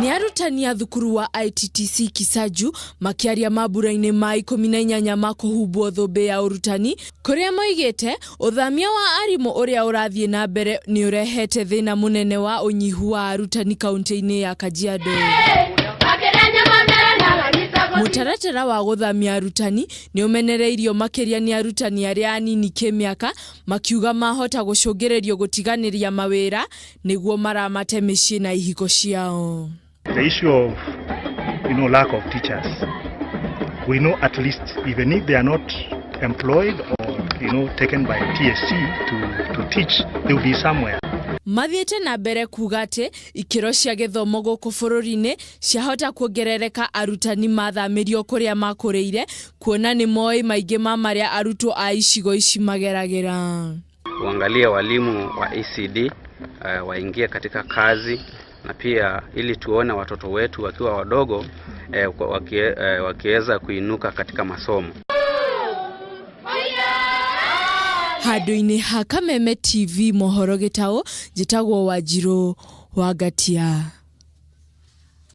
Ni arutani a thukuru wa ITTC Kisaju makiaria mabura-ini ma 18 ma kuhubwo thũmbĩ ya urutani kuria moigite uthamia wa arimu uria urathie na mbere ni urehete thina munene wa unyihu wa arutani kaunti-ini ya Kajiado. Mutaratara wa guthamia arutani ni umenereirio makiria ni arutani aria anini kimiaka makiuga mahota gucungiririo gutiganiria mawira niguo maramate micii na ihiko ciao. The issue of lack of teachers, we know at least even if they are not employed or taken by TSC to teach, they will be somewhere. Mathiete na mbere kuga ati ikiro cia githomo guku bururi-ini ciahota kuongerereka arutani mathamirio kuria makuriire kuona ni moi maingi ma maria arutwo a icigo ici mageragira. Uangalia walimu wa ECD waingie katika kazi na pia ili tuone watoto wetu wakiwa wadogo wakiweza kuinuka katika masomo. Handu-ini ha Kameme TV mohoro gitao jitagwo Wanjiru wa Gatia.